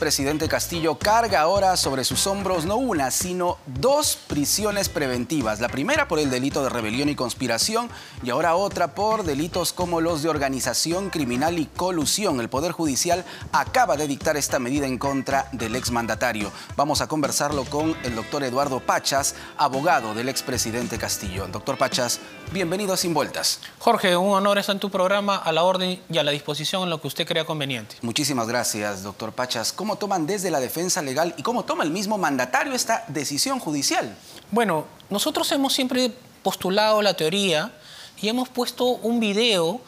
expresidente Castillo carga ahora sobre sus hombros no una, sino dos prisiones preventivas. La primera por el delito de rebelión y conspiración y ahora otra por delitos como los de organización criminal y colusión. El Poder Judicial acaba de dictar esta medida en contra del exmandatario. Vamos a conversarlo con el doctor Eduardo Pachas, abogado del expresidente Castillo. Doctor Pachas, bienvenido a Sin Vueltas. Jorge, un honor estar en tu programa, a la orden y a la disposición en lo que usted crea conveniente. Muchísimas gracias, doctor Pachas. ¿Cómo toman desde la defensa legal y cómo toma el mismo mandatario esta decisión judicial? Bueno, nosotros hemos siempre postulado la teoría y hemos puesto un video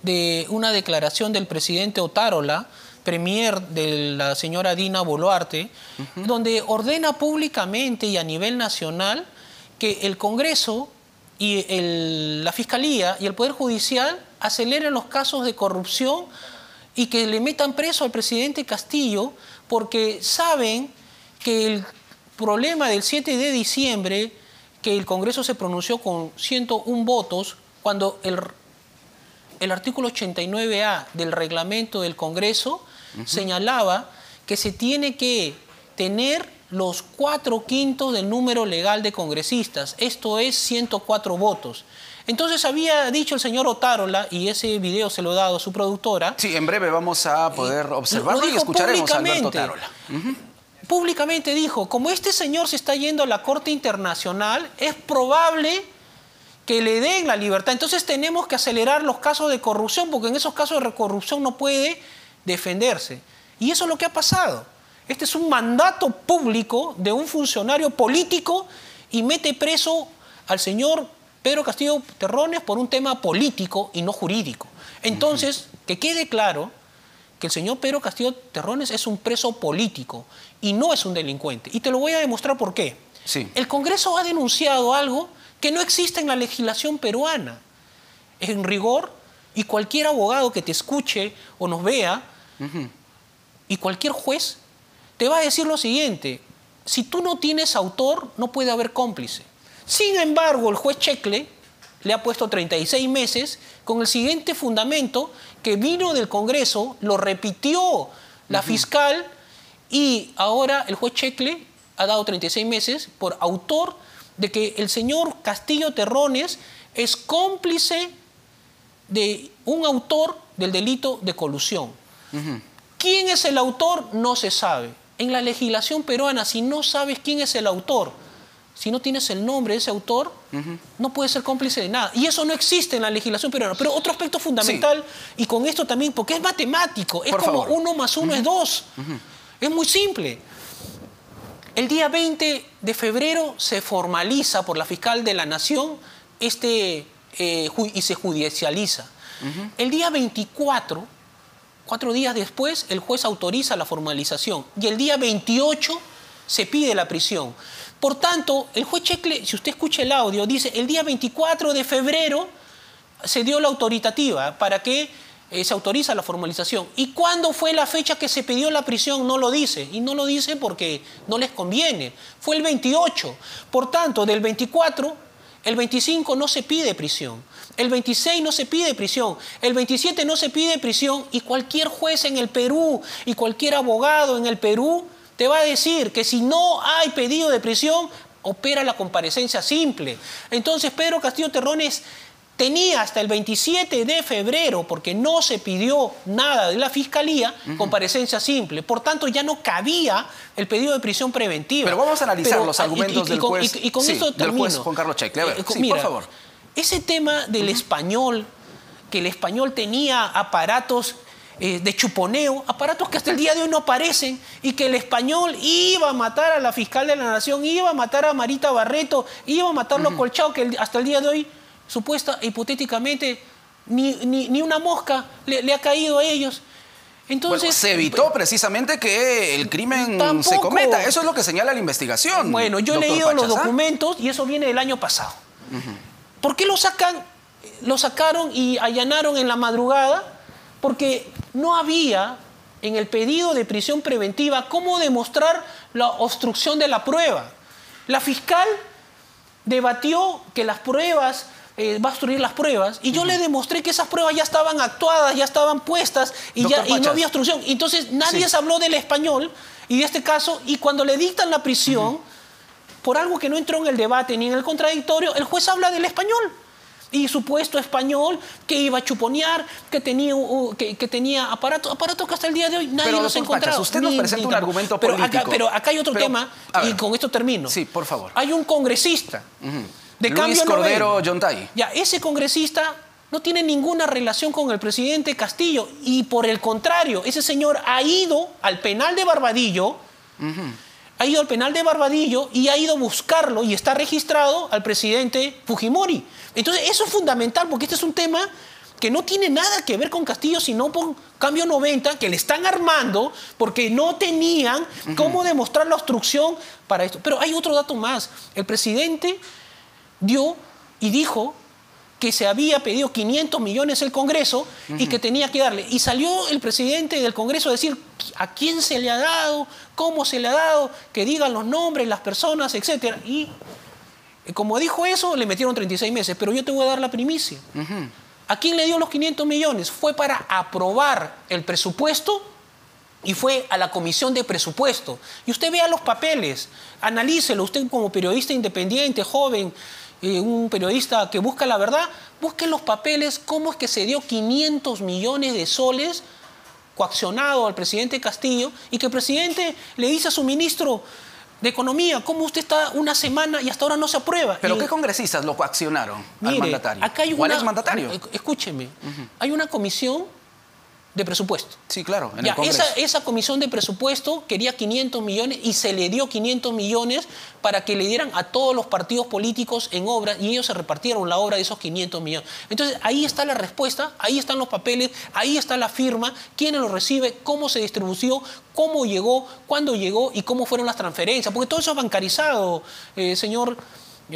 de una declaración del presidente Otárola, premier de la señora Dina Boluarte, donde ordena públicamente y a nivel nacional que el Congreso y la Fiscalía y el Poder Judicial aceleren los casos de corrupción y que le metan preso al presidente Castillo porque saben que el problema del 7 de diciembre, que el Congreso se pronunció con 101 votos, cuando el artículo 89A del reglamento del Congreso señalaba que se tiene que tener los 4/5 del número legal de congresistas, esto es 104 votos. Entonces había dicho el señor Otárola, y ese video se lo he dado a su productora. Sí, en breve vamos a poder observarlo y escucharemos a Alberto Otárola. Públicamente dijo, como este señor se está yendo a la Corte Internacional, es probable que le den la libertad. Entonces tenemos que acelerar los casos de corrupción, porque en esos casos de corrupción no puede defenderse. Y eso es lo que ha pasado. Este es un mandato público de un funcionario político y mete preso al señor Pedro Castillo Terrones por un tema político y no jurídico. Entonces, que quede claro que el señor Pedro Castillo Terrones es un preso político y no es un delincuente. Y te lo voy a demostrar por qué. Sí. El Congreso ha denunciado algo que no existe en la legislación peruana. En rigor, y cualquier abogado que te escuche o nos vea, y cualquier juez, te va a decir lo siguiente: si tú no tienes autor, no puede haber cómplice. Sin embargo, el juez Checle le ha puesto 36 meses con el siguiente fundamento que vino del Congreso, lo repitió la fiscal y ahora el juez Checle ha dado 36 meses por autor de que el señor Castillo Terrones es cómplice de un autor del delito de colusión. ¿Quién es el autor? No se sabe. En la legislación peruana, si no sabes quién es el autor, si no tienes el nombre de ese autor, no puedes ser cómplice de nada. Y eso no existe en la legislación peruana. Pero otro aspecto fundamental, y con esto también, porque es matemático, es como 1 más 1 es 2. Es muy simple. El día 20 de febrero se formaliza por la fiscal de la Nación y se judicializa. El día 24, 4 días después, el juez autoriza la formalización y el día 28 se pide la prisión. Por tanto, el juez Checle, si usted escucha el audio, dice el día 24 de febrero se dio la autoritativa para que se autoriza la formalización. ¿Y cuándo fue la fecha que se pidió la prisión? No lo dice. Y no lo dice porque no les conviene. Fue el 28. Por tanto, del 24, el 25 no se pide prisión. El 26 no se pide prisión. El 27 no se pide prisión. Y cualquier juez en el Perú y cualquier abogado en el Perú te va a decir que si no hay pedido de prisión, opera la comparecencia simple. Entonces, Pedro Castillo Terrones tenía hasta el 27 de febrero, porque no se pidió nada de la Fiscalía, comparecencia simple. Por tanto, ya no cabía el pedido de prisión preventiva. Pero vamos a analizar los argumentos del juez. Y con eso termino. Del juez Juan Carlos Checle. A ver, mira, por favor. Ese tema del español, que el español tenía aparatos de chuponeo, aparatos que hasta el día de hoy no aparecen, y que el español iba a matar a la fiscal de la Nación, iba a matar a Marita Barreto, iba a matarlo a Colchao, que hasta el día de hoy, supuesta e hipotéticamente, ni una mosca le ha caído a ellos. Entonces, bueno, se evitó precisamente que el crimen se cometa. Eso es lo que señala la investigación. Bueno, yo he leído los documentos y eso viene del año pasado. ¿Por qué lo sacaron y allanaron en la madrugada? Porque no había en el pedido de prisión preventiva cómo demostrar la obstrucción de la prueba. La fiscal debatió que las pruebas va a obstruir las pruebas. Y yo le demostré que esas pruebas ya estaban actuadas, ya estaban puestas y no había obstrucción. Entonces nadie se habló del español y de este caso. Y cuando le dictan la prisión, por algo que no entró en el debate ni en el contradictorio, el juez habla del español. Y supuesto español que iba a chuponear, que tenía aparatos que hasta el día de hoy nadie los ha encontrado. Usted nos presenta un argumento político. Pero acá hay otro tema, y con esto termino. Sí, por favor. Hay un congresista de Luis Cambio Cordero Yontay. Ya, ese congresista no tiene ninguna relación con el presidente Castillo. Y por el contrario, ese señor ha ido al penal de Barbadillo, ha ido al penal de Barbadillo y ha ido a buscarlo y está registrado al presidente Fujimori. Entonces, eso es fundamental porque este es un tema que no tiene nada que ver con Castillo, sino con Cambio 90, que le están armando porque no tenían cómo demostrar la obstrucción para esto. Pero hay otro dato más. El presidente dio y dijo que se había pedido 500 millones el Congreso y que tenía que darle. Y salió el presidente del Congreso a decir a quién se le ha dado, cómo se le ha dado, que digan los nombres, las personas, etc. Y como dijo eso, le metieron 36 meses. Pero yo te voy a dar la primicia. ¿A quién le dio los 500 millones? Fue para aprobar el presupuesto y fue a la Comisión de Presupuesto. Y usted vea los papeles, analícelo. Usted como periodista independiente, joven, un periodista que busca la verdad, busque los papeles, cómo es que se dio 500 millones de soles coaccionado al presidente Castillo y que el presidente le dice a su ministro de Economía, ¿cómo usted está una semana y hasta ahora no se aprueba? ¿Pero qué congresistas lo coaccionaron al mandatario? Acá hay ¿Cuál es mandatario? Escúcheme, hay una comisión de presupuesto. Sí, claro, en el Congreso. Esa comisión de presupuesto quería 500 millones y se le dio 500 millones para que le dieran a todos los partidos políticos en obra y ellos se repartieron la obra de esos 500 millones. Entonces, ahí está la respuesta, ahí están los papeles, ahí está la firma, quién lo recibe, cómo se distribuyó, cómo llegó, cuándo llegó y cómo fueron las transferencias, porque todo eso es bancarizado, señor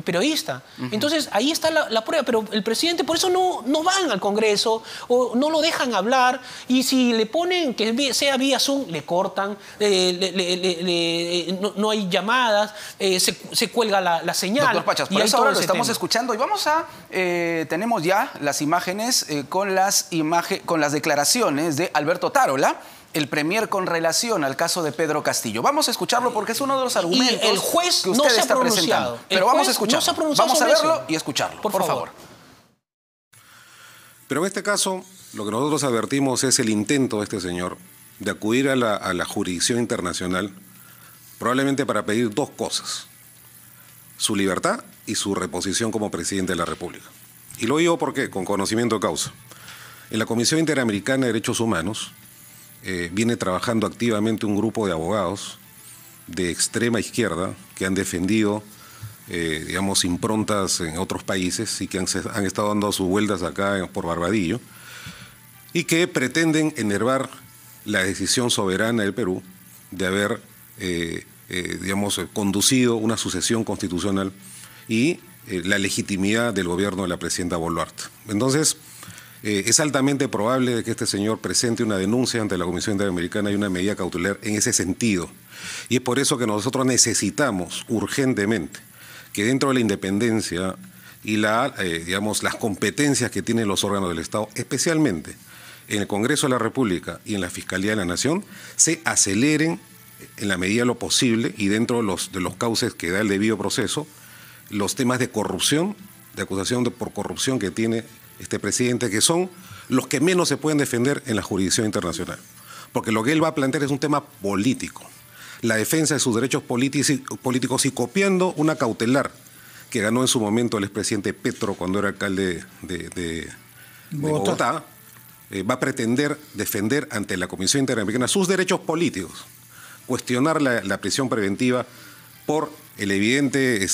periodista. Entonces, ahí está la prueba, pero el presidente, por eso no van al Congreso o no lo dejan hablar, y si le ponen que sea vía Zoom, le cortan, no hay llamadas, se cuelga la señal. Doctor Pachas, por eso ahora lo estamos escuchando y vamos a, tenemos ya las imágenes con las declaraciones de Alberto Tarola, el premier con relación al caso de Pedro Castillo. Vamos a escucharlo porque es uno de los argumentos y el juez que usted no se está presentando. Pero vamos a escucharlo. Vamos a verlo y escucharlo, por favor. Pero en este caso, lo que nosotros advertimos es el intento de este señor de acudir a la jurisdicción internacional probablemente para pedir dos cosas: su libertad y su reposición como presidente de la República. Y lo digo porque, con conocimiento de causa, en la Comisión Interamericana de Derechos Humanos viene trabajando activamente un grupo de abogados de extrema izquierda que han defendido, digamos, improntas en otros países y que han estado dando sus vueltas acá por Barbadillo y que pretenden enervar la decisión soberana del Perú de haber, digamos, conducido una sucesión constitucional y la legitimidad del gobierno de la presidenta Boluarte. Entonces, es altamente probable que este señor presente una denuncia ante la Comisión Interamericana y una medida cautelar en ese sentido. Y es por eso que nosotros necesitamos urgentemente que dentro de la independencia y digamos, las competencias que tienen los órganos del Estado, especialmente en el Congreso de la República y en la Fiscalía de la Nación, se aceleren en la medida de lo posible y dentro de los cauces que da el debido proceso, los temas de corrupción, de acusación por corrupción que tiene este presidente, que son los que menos se pueden defender en la jurisdicción internacional. Porque lo que él va a plantear es un tema político, la defensa de sus derechos políticos y copiando una cautelar que ganó en su momento el expresidente Petro cuando era alcalde de Bogotá, va a pretender defender ante la Comisión Interamericana sus derechos políticos, cuestionar la prisión preventiva por el evidente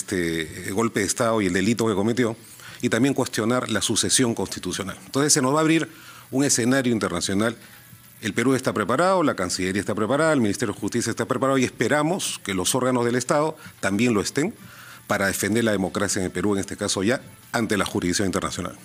golpe de Estado y el delito que cometió, y también cuestionar la sucesión constitucional. Entonces se nos va a abrir un escenario internacional. El Perú está preparado, la Cancillería está preparada, el Ministerio de Justicia está preparado y esperamos que los órganos del Estado también lo estén para defender la democracia en el Perú, en este caso ya, ante la jurisdicción internacional.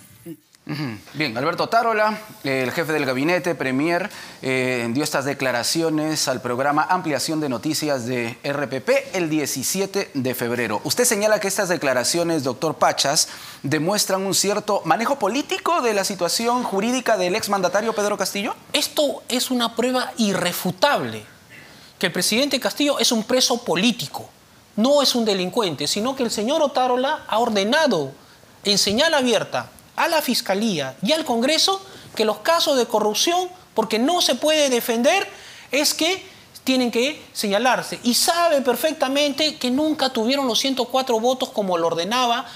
Bien, Alberto Otárola, el jefe del gabinete, premier, dio estas declaraciones al programa Ampliación de Noticias de RPP el 17 de febrero. Usted señala que estas declaraciones, doctor Pachas, demuestran un cierto manejo político de la situación jurídica del exmandatario Pedro Castillo. Esto es una prueba irrefutable que el presidente Castillo es un preso político, no es un delincuente, sino que el señor Otárola ha ordenado en señal abierta a la Fiscalía y al Congreso que los casos de corrupción, porque no se puede defender, es que tienen que señalarse. Y sabe perfectamente que nunca tuvieron los 104 votos como lo ordenaba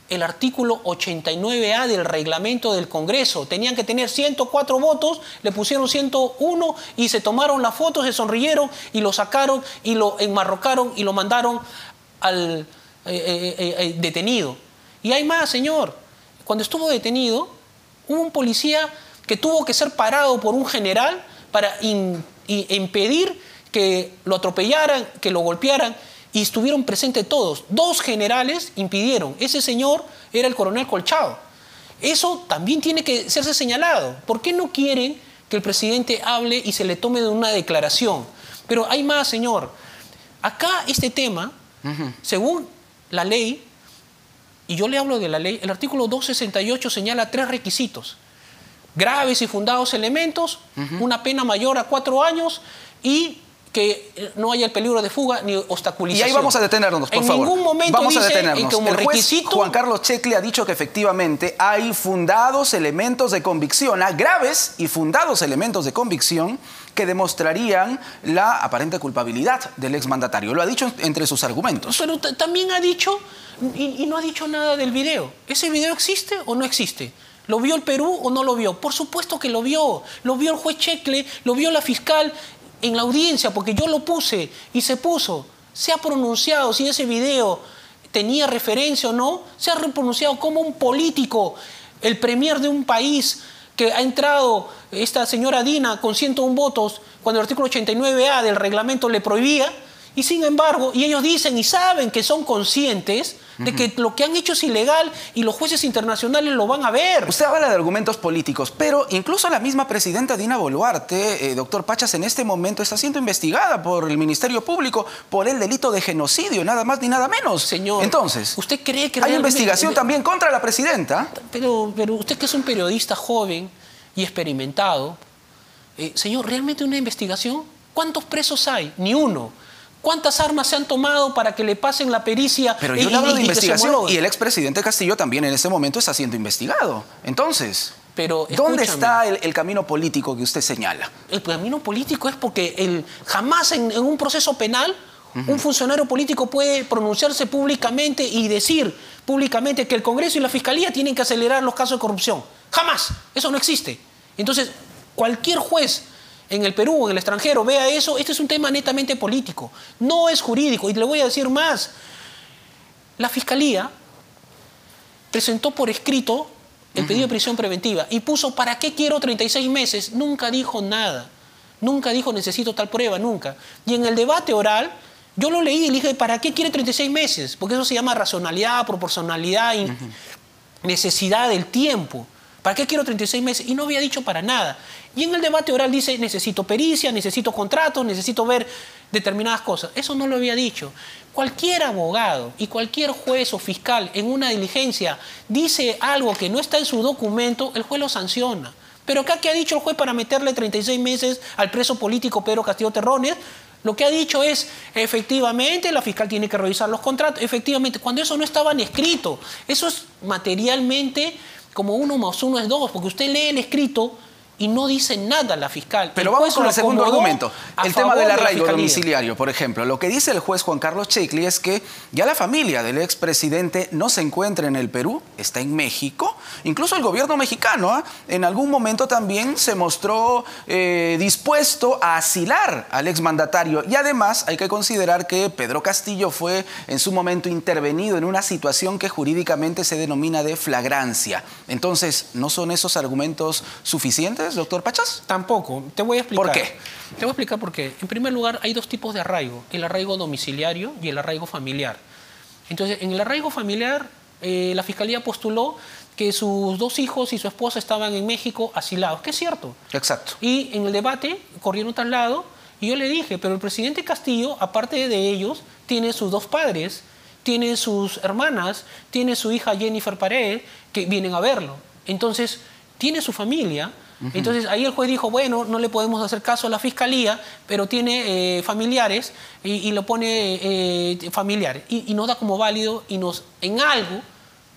el artículo 89A del reglamento del Congreso. Tenían que tener 104 votos, le pusieron 101 y se tomaron la foto, se sonrieron y lo sacaron y lo enmarrocaron y lo mandaron al detenido. Y hay más, señor. Cuando estuvo detenido, hubo un policía que tuvo que ser parado por un general para impedir que lo atropellaran, que lo golpearan, y estuvieron presentes todos. 2 generales impidieron. Ese señor era el coronel Colchado. Eso también tiene que serse señalado. ¿Por qué no quieren que el presidente hable y se le tome de una declaración? Pero hay más, señor. Acá este tema, según la ley, y yo le hablo de la ley, el artículo 268 señala 3 requisitos. Graves y fundados elementos, una pena mayor a 4 años y que no haya el peligro de fuga ni obstaculización. Y ahí vamos a detenernos, por favor. En ningún momento vamos a dice detenernos. como el juez requisito... Juan Carlos Checle ha dicho que efectivamente hay fundados elementos de convicción, graves y fundados elementos de convicción que demostrarían la aparente culpabilidad del exmandatario. Lo ha dicho entre sus argumentos. Pero también ha dicho, y no ha dicho nada del video. ¿Ese video existe o no existe? ¿Lo vio el Perú o no lo vio? Por supuesto que lo vio. Lo vio el juez Checle, lo vio la fiscal en la audiencia, porque yo lo puse y se puso. Se ha pronunciado si ese video tenía referencia o no. Se ha pronunciado como un político, el premier de un país que ha entrado, esta señora Dina, con 101 votos, cuando el artículo 89A del reglamento le prohibía. Y sin embargo, y ellos dicen y saben que son conscientes de que lo que han hecho es ilegal y los jueces internacionales lo van a ver. Usted habla de argumentos políticos, pero incluso la misma presidenta Dina Boluarte, doctor Pachas, en este momento está siendo investigada por el Ministerio Público por el delito de genocidio, nada más ni nada menos. Señor, entonces, ¿usted cree que hay investigación también contra la presidenta? Pero usted, que es un periodista joven y experimentado, señor, ¿realmente una investigación? ¿Cuántos presos hay? Ni uno. ¿Cuántas armas se han tomado para que le pasen la pericia? Pero yo le hablo de investigación y el expresidente Castillo también en este momento está siendo investigado. Entonces, pero, ¿dónde está el camino político que usted señala? El camino político es porque jamás en un proceso penal un funcionario político puede pronunciarse públicamente y decir públicamente que el Congreso y la Fiscalía tienen que acelerar los casos de corrupción. Jamás. Eso no existe. Entonces, cualquier juez en el Perú o en el extranjero vea eso, este es un tema netamente político, no es jurídico. Y le voy a decir más, la Fiscalía presentó por escrito el pedido de prisión preventiva y puso ¿para qué quiero 36 meses? Nunca dijo nada, nunca dijo necesito tal prueba, nunca. Y en el debate oral, yo lo leí y le dije ¿para qué quiere 36 meses? Porque eso se llama racionalidad, proporcionalidad, necesidad del tiempo. ¿Para qué quiero 36 meses? Y no había dicho para nada. Y en el debate oral dice, necesito pericia, necesito contratos, necesito ver determinadas cosas. Eso no lo había dicho. Cualquier abogado y cualquier juez o fiscal en una diligencia dice algo que no está en su documento, el juez lo sanciona. Pero acá, ¿qué ha dicho el juez para meterle 36 meses al preso político Pedro Castillo Terrones? Lo que ha dicho es, efectivamente, la fiscal tiene que revisar los contratos, efectivamente, cuando eso no estaba en escrito. Eso es materialmente como 1 más 1 es 2, porque usted lee el escrito y no dice nada la fiscal. Pero vamos con el segundo argumento, el tema del arraigo domiciliario, por ejemplo. Lo que dice el juez Juan Carlos Checle es que ya la familia del expresidente no se encuentra en el Perú, está en México. Incluso el gobierno mexicano en algún momento también se mostró dispuesto a asilar al exmandatario. Y además hay que considerar que Pedro Castillo fue en su momento intervenido en una situación que jurídicamente se denomina de flagrancia. Entonces, ¿no son esos argumentos suficientes, doctor Pachas? Tampoco. Te voy a explicar. ¿Por qué? Te voy a explicar por qué. En primer lugar, hay 2 tipos de arraigo. El arraigo domiciliario y el arraigo familiar. Entonces, en el arraigo familiar, la Fiscalía postuló que sus 2 hijos y su esposa estaban en México asilados, que es cierto. Exacto. Y en el debate corrieron traslado y yo le dije, pero el presidente Castillo, aparte de ellos, tiene sus 2 padres, tiene sus hermanas, tiene su hija Jennifer Paredes, que vienen a verlo. Entonces, tiene su familia. Entonces, ahí el juez dijo, bueno, no le podemos hacer caso a la fiscalía, pero tiene familiares y lo pone familiares. Y nos da como válido y en algo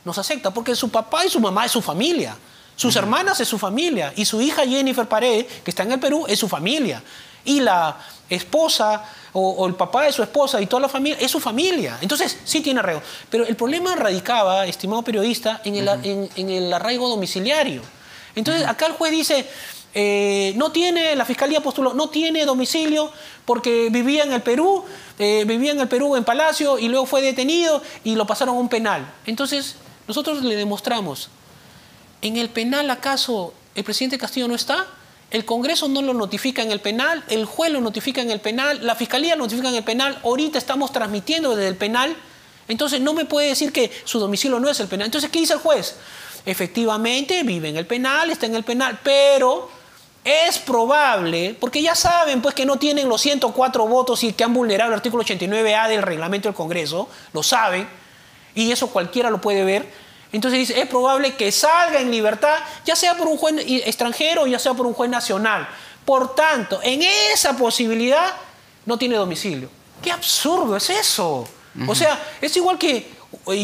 nos acepta, porque su papá y su mamá es su familia. Sus hermanas es su familia. Y su hija Jennifer Paredes, que está en el Perú, es su familia. Y la esposa o el papá de su esposa y toda la familia es su familia. Entonces, sí tiene arraigo. Pero el problema radicaba, estimado periodista, en el arraigo domiciliario. Entonces, acá el juez dice, la fiscalía postuló, no tiene domicilio porque vivía en el Perú en Palacio y luego fue detenido y lo pasaron a un penal. Entonces, nosotros le demostramos, ¿en el penal acaso el presidente Castillo no está? El Congreso no lo notifica en el penal, el juez lo notifica en el penal, la fiscalía lo notifica en el penal, ahorita estamos transmitiendo desde el penal. Entonces no me puede decir que su domicilio no es el penal. Entonces, ¿qué dice el juez? Efectivamente, vive en el penal, está en el penal, pero es probable, porque ya saben pues que no tienen los 104 votos y que han vulnerado el artículo 89A del reglamento del Congreso, lo saben, y eso cualquiera lo puede ver. Entonces dice, es probable que salga en libertad, ya sea por un juez extranjero o ya sea por un juez nacional. Por tanto, en esa posibilidad no tiene domicilio. ¡Qué absurdo es eso! O sea, es igual que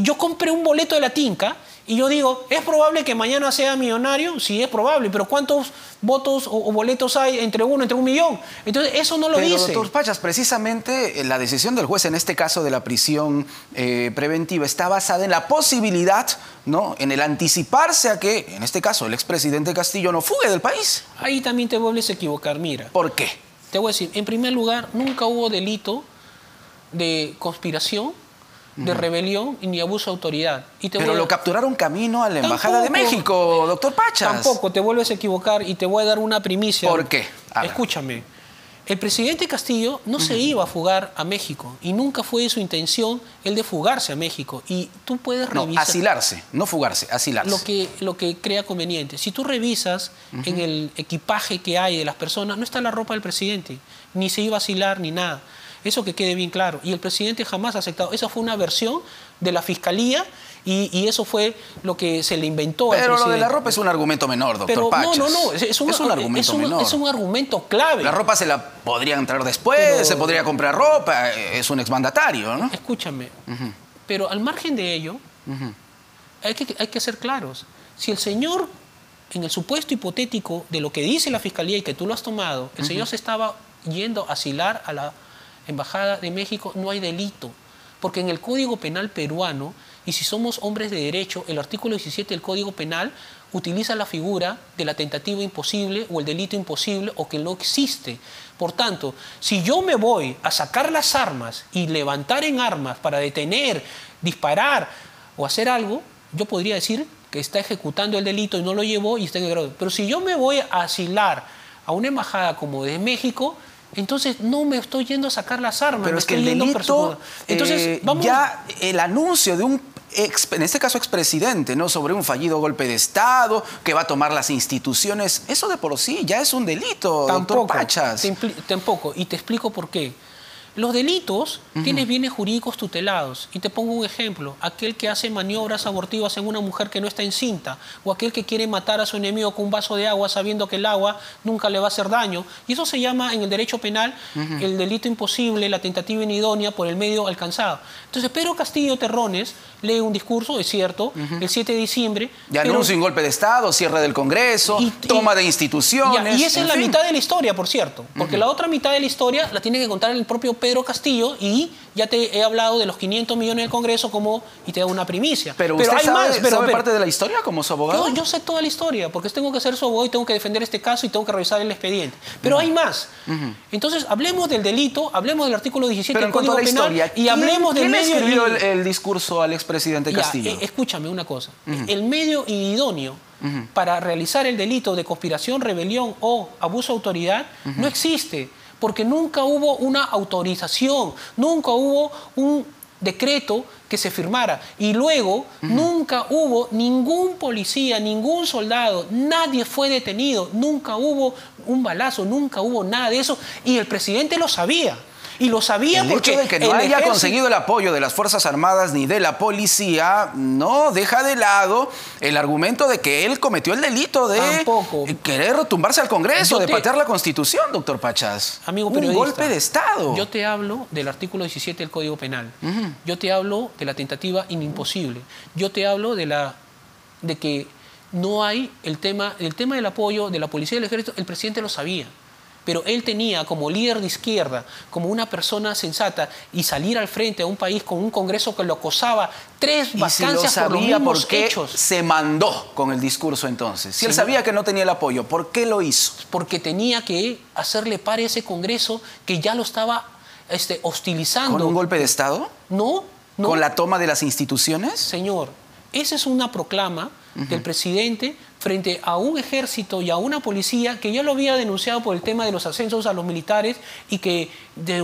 yo compré un boleto de la Tinca y yo digo, ¿es probable que mañana sea millonario? Sí, es probable, pero ¿cuántos votos o boletos hay entre 1 millón? Entonces, eso no lo dice. Pero, doctor Pachas, precisamente la decisión del juez en este caso de la prisión preventiva está basada en la posibilidad, ¿no?, en el anticiparse a que, en este caso, el expresidente Castillo no fugue del país. Ahí también te vuelves a equivocar, mira. ¿Por qué? Te voy a decir, en primer lugar, nunca hubo delito de conspiración, de rebelión ni abuso de autoridad. Pero lo capturaron camino a la Embajada de México, doctor Pachas. Tampoco, te vuelves a equivocar y te voy a dar una primicia. ¿Por qué? Escúchame. El presidente Castillo no se iba a fugar a México y nunca fue su intención el de fugarse a México. Y tú puedes revisar... No, asilarse, no fugarse, asilarse. Lo que crea conveniente. Si tú revisas en el equipaje que hay de las personas, no está la ropa del presidente, ni se iba a asilar ni nada. Eso que quede bien claro. Y el presidente jamás ha aceptado. Esa fue una versión de la fiscalía y eso fue lo que se le inventó al presidente. Pero lo de la ropa es un argumento menor, doctor Pachas. No. Es un argumento menor. Es un argumento clave. La ropa se la podrían traer después, se podría comprar ropa. Es un exmandatario, ¿no? Escúchame. Pero al margen de ello, hay que ser claros. Si el señor, en el supuesto hipotético de lo que dice la fiscalía y que tú lo has tomado, el señor se estaba yendo a asilar a la Embajada de México, no hay delito, porque en el Código Penal peruano, y si somos hombres de derecho, el artículo 17 del Código Penal utiliza la figura de la tentativa imposible o el delito imposible o que no existe. Por tanto, si yo me voy a sacar las armas y levantar en armas para detener, disparar o hacer algo, yo podría decir que está ejecutando el delito y no lo llevó y está en el grado. Pero si yo me voy a asilar a una embajada como de México, entonces no me estoy yendo a sacar las armas. Pero es que el delito, entonces, vamos... ya el anuncio de un, en este caso expresidente, ¿no?, sobre un fallido golpe de Estado, que va a tomar las instituciones, eso de por sí ya es un delito, doctor Pachas. Tampoco, y te explico por qué. Los delitos tienen bienes jurídicos tutelados. Y te pongo un ejemplo. Aquel que hace maniobras abortivas en una mujer que no está encinta, o aquel que quiere matar a su enemigo con un vaso de agua sabiendo que el agua nunca le va a hacer daño. Y eso se llama en el derecho penal el delito imposible, la tentativa inidónea por el medio alcanzado. Entonces, Pedro Castillo Terrones lee un discurso, es cierto, el 7 de diciembre. Y anuncia un golpe de Estado, cierre del Congreso, toma de instituciones. Y esa es la mitad de la historia, por cierto. Porque la otra mitad de la historia la tiene que contar el propio Pedro Castillo, y ya te he hablado de los 500 millones del Congreso y te da una primicia. Pero usted hay sabe parte de la historia como su abogado. Yo sé toda la historia, porque tengo que ser su abogado y tengo que defender este caso y tengo que revisar el expediente. Pero hay más. Entonces, hablemos del delito, hablemos del artículo 17 del Código Penal y hablemos del medio... ¿Quién escribió el discurso al expresidente Castillo? Escúchame una cosa. El medio idóneo para realizar el delito de conspiración, rebelión o abuso de autoridad no existe. Porque nunca hubo una autorización, nunca hubo decreto que se firmara. Y luego nunca hubo ningún policía, ningún soldado, nadie fue detenido, nunca hubo un balazo, nunca hubo nada de eso. Y el presidente lo sabía. Y lo sabía porque el hecho de que no haya conseguido el apoyo de las Fuerzas Armadas ni de la policía no deja de lado el argumento de que él cometió el delito de querer tumbarse al Congreso, de patear la Constitución, doctor Pachas. Amigo periodista, un golpe de Estado. Yo te hablo del artículo 17 del Código Penal. Yo te hablo de la tentativa imposible. Yo te hablo de que no hay el tema del apoyo de la policía y del ejército. El presidente lo sabía. Pero él tenía como líder de izquierda, como una persona sensata, y salir al frente a un país con un Congreso que lo acosaba, 3 vacancias por los mismos hechos. Se mandó con el discurso entonces. Si él sabía que no tenía el apoyo, ¿por qué lo hizo? Porque tenía que hacerle par a ese Congreso que ya lo estaba hostilizando. ¿Con un golpe de Estado? No. ¿Con la toma de las instituciones? Señor, esa es una proclama del presidente frente a un ejército y a una policía que ya lo había denunciado por el tema de los ascensos a los militares y que,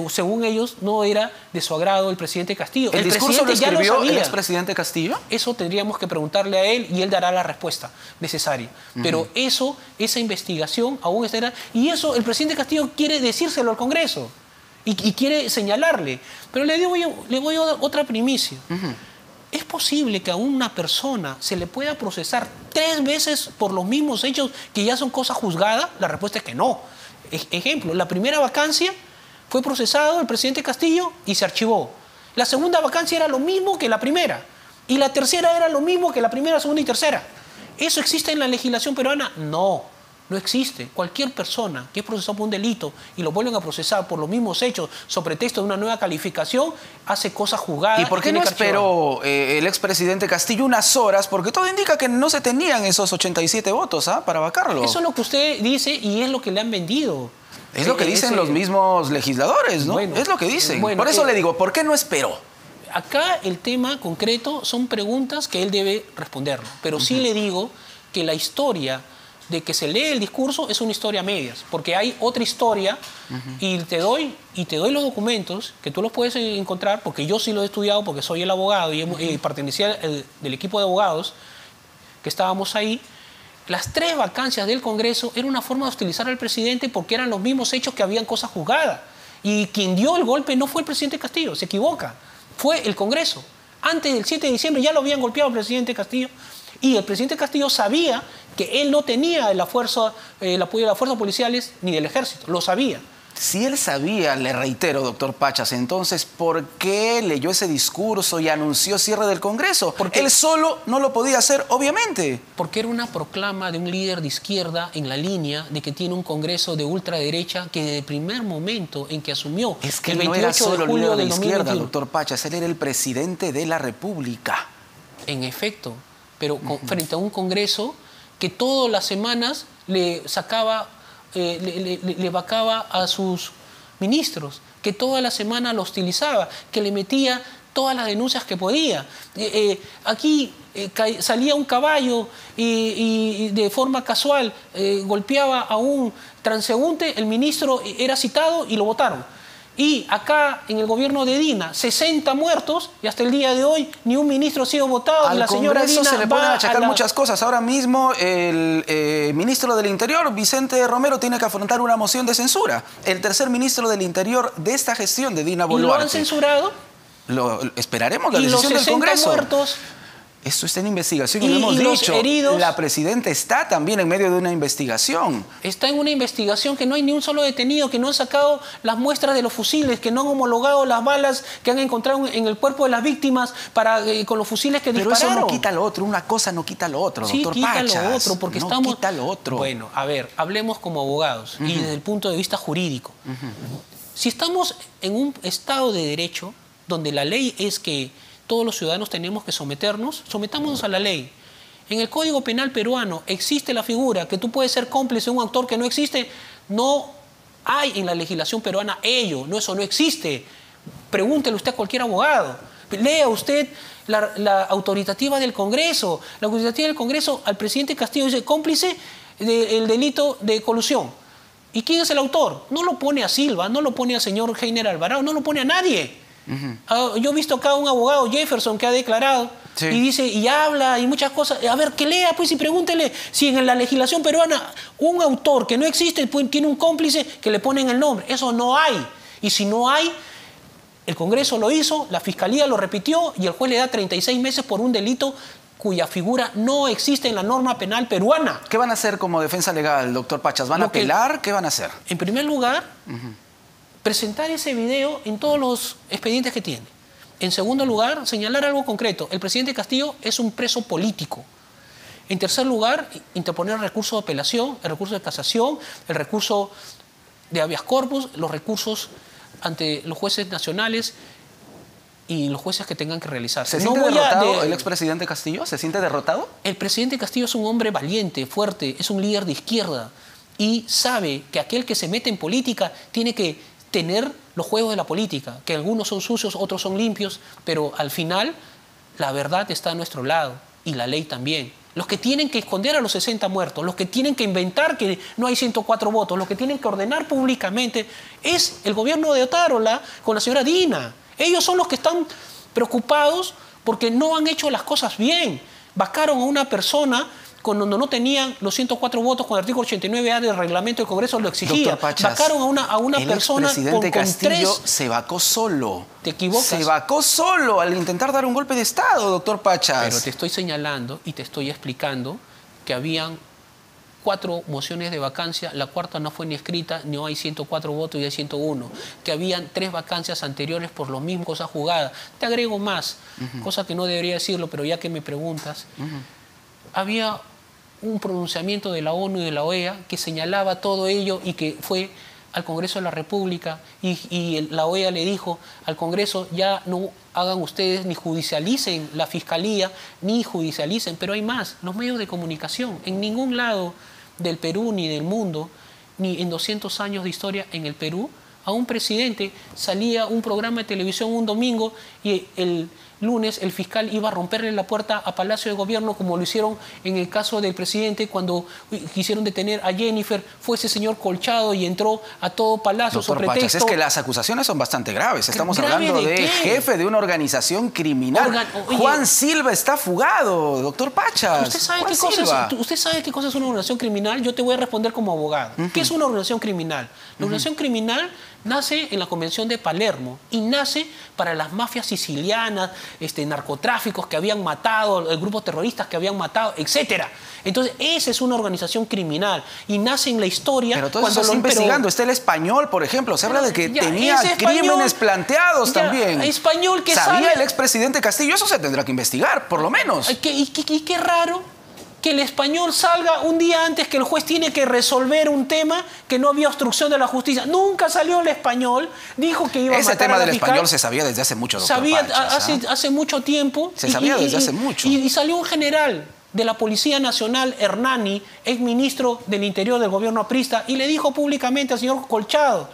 según ellos, no era de su agrado el presidente Castillo. ¿El discurso lo escribió el expresidente Castillo? Eso tendríamos que preguntarle a él y él dará la respuesta necesaria. Pero esa investigación aún está... Y eso el presidente Castillo quiere decírselo al Congreso y quiere señalarle. Pero le voy a dar otra primicia. ¿Es posible que a una persona se le pueda procesar 3 veces por los mismos hechos que ya son cosas juzgadas? La respuesta es que no. Ejemplo, la primera vacancia fue procesado el presidente Castillo y se archivó. La segunda vacancia era lo mismo que la primera. Y la tercera era lo mismo que la primera, segunda y tercera. ¿Eso existe en la legislación peruana? No. No existe. Cualquier persona que es procesada por un delito y lo vuelven a procesar por los mismos hechos sobre pretexto de una nueva calificación, hace cosas juzgadas. ¿Y por qué no esperó el expresidente Castillo unas horas? Porque todo indica que no se tenían esos 87 votos para vacarlo. Eso es lo que usted dice y es lo que le han vendido. Es lo que dicen los mismos legisladores, ¿no? Bueno, es lo que dicen. Bueno, por eso le digo, ¿por qué no esperó? Acá el tema concreto son preguntas que él debe responderlo. Pero sí le digo que la historia de que se lee el discurso es una historia a medias, porque hay otra historia y te doy los documentos que tú los puedes encontrar, porque yo sí los he estudiado, porque soy el abogado y pertenecía del equipo de abogados que estábamos ahí. Las 3 vacancias del Congreso era una forma de hostilizar al presidente porque eran los mismos hechos que habían cosas juzgadas. Y quien dio el golpe no fue el presidente Castillo, se equivoca, fue el Congreso. Antes del 7 de diciembre ya lo habían golpeado al presidente Castillo. Y el presidente Castillo sabía que él no tenía el apoyo de las fuerzas policiales ni del ejército. Lo sabía. Si él sabía, le reitero, doctor Pachas, entonces, ¿por qué leyó ese discurso y anunció cierre del Congreso? Porque él solo no lo podía hacer, obviamente. Porque era una proclama de un líder de izquierda en la línea de que tiene un Congreso de ultraderecha que desde el primer momento en que asumió, es que el 28 no era solo de julio de izquierda, doctor Pachas, él era el presidente de la República. En efecto, pero frente a un Congreso que todas las semanas le sacaba, le vacaba a sus ministros, que toda la semana lo hostilizaba, que le metía todas las denuncias que podía. Aquí salía un caballo y de forma casual golpeaba a un transeúnte, el ministro era citado y lo votaron. Y acá, en el gobierno de Dina, 60 muertos y hasta el día de hoy ni un ministro ha sido votado. Al la señora Congreso Dina se le pueden achacar muchas cosas. Ahora mismo el ministro del Interior, Vicente Romero, tiene que afrontar una moción de censura. El tercer ministro del Interior de esta gestión de Dina Boluarte. ¿Y lo han censurado? Esperaremos la decisión del Congreso. Muertos. Esto está en investigación y lo hemos dicho. Heridos, la presidenta está también en medio de una investigación. Está en una investigación que no hay ni un solo detenido, que no han sacado las muestras de los fusiles, que no han homologado las balas que han encontrado en el cuerpo de las víctimas con los fusiles que dispararon. Pero eso no quita lo otro, una cosa no quita lo otro, sí, doctor quita Pachas. Lo otro, porque no estamos... quita lo otro. Bueno, a ver, hablemos como abogados y desde el punto de vista jurídico. Si estamos en un Estado de Derecho, donde la ley es que todos los ciudadanos tenemos que sometámonos a la ley. En el Código Penal peruano existe la figura que tú puedes ser cómplice de un autor que no existe. No hay en la legislación peruana ello, eso no existe. Pregúntele usted a cualquier abogado. Lea usted la autoritativa del Congreso. La autoritativa del Congreso al presidente Castillo dice cómplice del delito de colusión. ¿Y quién es el autor? No lo pone a Silva, no lo pone al señor Heiner Alvarado, no lo pone a nadie. Yo he visto acá a un abogado, Jefferson, que ha declarado y dice, y habla, y muchas cosas. A ver, que lea, pues, y pregúntele si en la legislación peruana un autor que no existe tiene un cómplice que le ponen el nombre. Eso no hay. Y si no hay, el Congreso lo hizo, la Fiscalía lo repitió y el juez le da 36 meses por un delito cuya figura no existe en la norma penal peruana. ¿Qué van a hacer como defensa legal, doctor Pachas? ¿Van a apelar? ¿Qué van a hacer? En primer lugar, presentar ese video en todos los expedientes que tiene. En segundo lugar, señalar algo concreto. El presidente Castillo es un preso político. En tercer lugar, interponer el recurso de apelación, el recurso de casación, el recurso de habeas corpus, los recursos ante los jueces nacionales y los jueces que tengan que realizarse. ¿Se siente derrotado el expresidente Castillo? ¿Se siente derrotado? El presidente Castillo es un hombre valiente, fuerte, es un líder de izquierda y sabe que aquel que se mete en política tiene que tener los juegos de la política, que algunos son sucios, otros son limpios, pero al final la verdad está a nuestro lado y la ley también. Los que tienen que esconder a los 60 muertos, los que tienen que inventar que no hay 104 votos, los que tienen que ordenar públicamente, es el gobierno de Otárola con la señora Dina. Ellos son los que están preocupados porque no han hecho las cosas bien. Vacaron a una persona cuando no tenían los 104 votos, con el artículo 89A del reglamento del Congreso lo exigía. Pachas, vacaron a una persona con Castillo 3... se vacó solo. Te equivocas. Se vacó solo al intentar dar un golpe de Estado, doctor Pachas. Pero te estoy señalando y te estoy explicando que habían 4 mociones de vacancia, la cuarta no fue ni escrita, no hay 104 votos y hay 101, que habían 3 vacancias anteriores por los mismos cosas jugadas. Te agrego más, cosa que no debería decirlo, pero ya que me preguntas, había un pronunciamiento de la ONU y de la OEA que señalaba todo ello y que fue al Congreso de la República y la OEA le dijo al Congreso, ya no hagan ustedes ni judicialicen la Fiscalía, ni judicialicen, pero hay más, los medios de comunicación. En ningún lado del Perú ni del mundo, ni en 200 años de historia en el Perú, a un presidente salía un programa de televisión un domingo y el lunes el fiscal iba a romperle la puerta a Palacio de Gobierno, como lo hicieron en el caso del presidente cuando quisieron detener a Jennifer. Fue ese señor colchado y entró a todo Palacio sobre pretexto. Pachas, es que las acusaciones son bastante graves. Estamos hablando de jefe de una organización criminal. Juan Silva está fugado, doctor Pachas. ¿Usted sabe qué cosa es una organización criminal? Yo te voy a responder como abogado. ¿Qué es una organización criminal? La organización criminal nace en la Convención de Palermo y nace para las mafias sicilianas, narcotráficos que habían matado, grupos terroristas que habían matado, etc. Entonces, esa es una organización criminal y nace en la historia. Pero todo eso está investigando. Está el Español, por ejemplo. Se habla de que tenía crímenes planteados también. Español que ¿Sabía el expresidente Castillo? Eso se tendrá que investigar, por lo menos. Y qué raro que el Español salga un día antes que el juez tiene que resolver un tema, que no había obstrucción de la justicia. Nunca salió el Español, dijo que iba a matar Ese tema a la del fiscal. Español se sabía desde hace mucho, doctor Pachas, hace mucho tiempo. Se sabía desde hace mucho. Y salió un general de la Policía Nacional, Hernani, ex ministro del Interior del gobierno aprista, y le dijo públicamente al señor Colchado,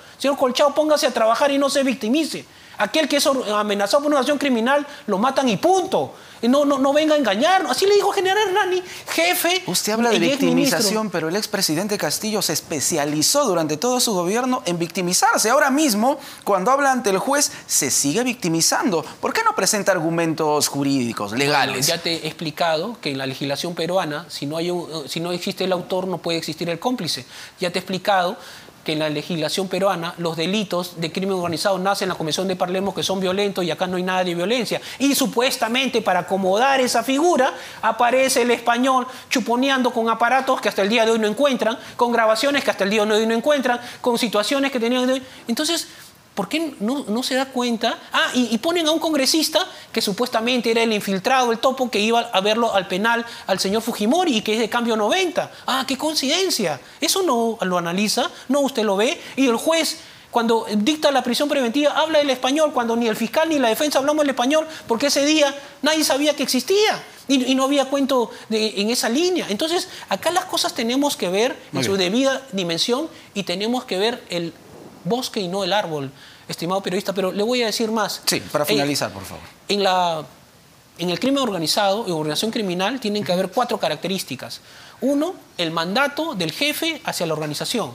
póngase a trabajar y no se victimice. Aquel que es amenazado por una acción criminal, lo matan y punto. No venga a engañarnos. Así le dijo general Hernani, jefe. Usted habla de victimización, pero el expresidente Castillo se especializó durante todo su gobierno en victimizarse. Ahora mismo, cuando habla ante el juez, se sigue victimizando. ¿Por qué no presenta argumentos jurídicos, legales? Bueno, ya te he explicado que en la legislación peruana, si no existe el autor, no puede existir el cómplice. Ya te he explicado que en la legislación peruana los delitos de crimen organizado nacen en la Convención de Palermo, que son violentos, y acá no hay nada de violencia. Y supuestamente para acomodar esa figura aparece el Español chuponeando con aparatos que hasta el día de hoy no encuentran, con grabaciones que hasta el día de hoy no encuentran, con situaciones que tenían... Entonces, ¿por qué no se da cuenta? Y ponen a un congresista que supuestamente era el infiltrado, el topo, que iba a verlo al penal al señor Fujimori y que es de cambio 90. ¡Qué coincidencia! Eso no lo analiza, no usted lo ve. Y el juez, cuando dicta la prisión preventiva, habla el español, cuando ni el fiscal ni la defensa hablamos el español, porque ese día nadie sabía que existía. Y no había cuento en esa línea. Entonces, acá las cosas tenemos que ver en su debida dimensión y tenemos que ver el bosque y no el árbol, estimado periodista. Pero le voy a decir más. Sí, para finalizar, por favor. En el crimen organizado y organización criminal tienen que haber 4 características. 1, el mandato del jefe hacia la organización.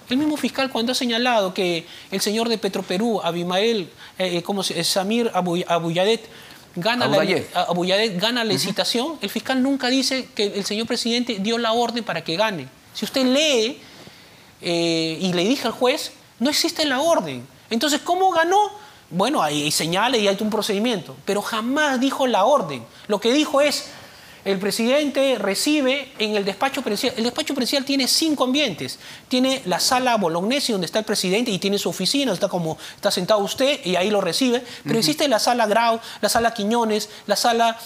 El mismo fiscal cuando ha señalado que el señor de Petroperú, Abimael, Samir Abuyadet, gana la licitación, el fiscal nunca dice que el señor presidente dio la orden para que gane. Si usted lee y le dice al juez, no existe la orden. Entonces, ¿cómo ganó? Bueno, hay señales y hay un procedimiento, pero jamás dijo la orden. Lo que dijo es, el presidente recibe en el despacho presidencial. El despacho presidencial tiene 5 ambientes. Tiene la sala Bolognesi, donde está el presidente y tiene su oficina, está sentado usted y ahí lo recibe. Pero existe la sala Grau, la sala Quiñones, la sala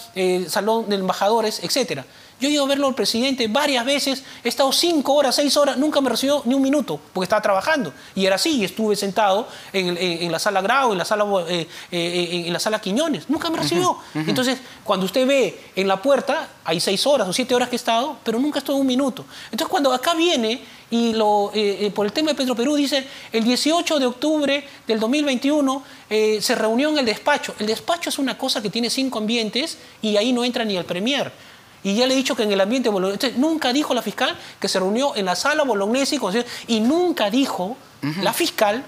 Salón de Embajadores, etc. Yo he ido a verlo al presidente varias veces, he estado 5 horas, 6 horas, nunca me recibió ni un minuto, porque estaba trabajando. Y era así, y estuve sentado en la sala Grau, en la sala Quiñones, nunca me recibió. Entonces, cuando usted ve en la puerta, hay 6 horas o 7 horas que he estado, pero nunca estuvo un minuto. Entonces, cuando acá viene y por el tema de Petroperú dice, el 18 de octubre del 2021 se reunió en el despacho. El despacho es una cosa que tiene 5 ambientes y ahí no entra ni el premier. Y ya le he dicho que en el ambiente Bolognesi, nunca dijo la fiscal que se reunió en la sala Bolognesi y nunca dijo la fiscal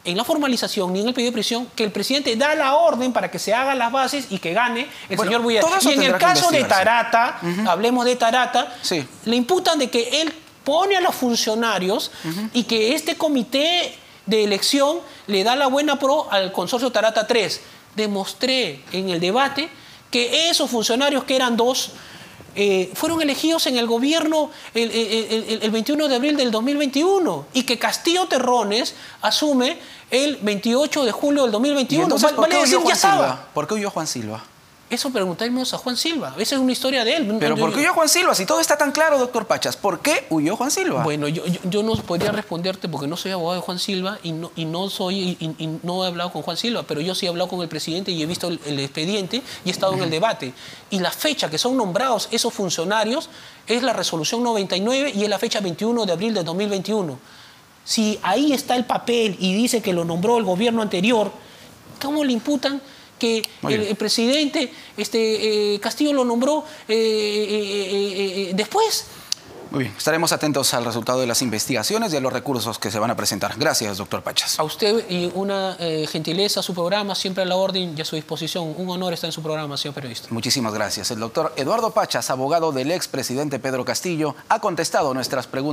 en la formalización ni en el pedido de prisión que el presidente da la orden para que se hagan las bases y que gane el señor Buyadet. Y en el caso de Tarata, hablemos de Tarata, sí, le imputan de que él pone a los funcionarios y que este comité de elección le da la buena pro al consorcio Tarata 3. Demostré en el debate que esos funcionarios, que eran 2, fueron elegidos en el gobierno el 21 de abril del 2021 y que Castillo Terrones asume el 28 de julio del 2021. Entonces, ¿por qué huyó Juan Silva? ¿Por qué huyó Juan Silva? Eso preguntamos a Juan Silva. Esa es una historia de él. ¿Pero por qué huyó Juan Silva? Si todo está tan claro, doctor Pachas. ¿Por qué huyó Juan Silva? Bueno, yo no podría responderte porque no soy abogado de Juan Silva y no he hablado con Juan Silva, pero yo sí he hablado con el presidente y he visto el expediente y he estado en el debate. Y la fecha que son nombrados esos funcionarios es la resolución 99 y es la fecha 21 de abril de 2021. Si ahí está el papel y dice que lo nombró el gobierno anterior, ¿cómo le imputan que el presidente Castillo lo nombró después? Muy bien, estaremos atentos al resultado de las investigaciones y a los recursos que se van a presentar. Gracias, doctor Pachas. A usted y una gentileza, su programa, siempre a la orden y a su disposición. Un honor estar en su programa, señor periodista. Muchísimas gracias. El doctor Eduardo Pachas, abogado del expresidente Pedro Castillo, ha contestado nuestras preguntas.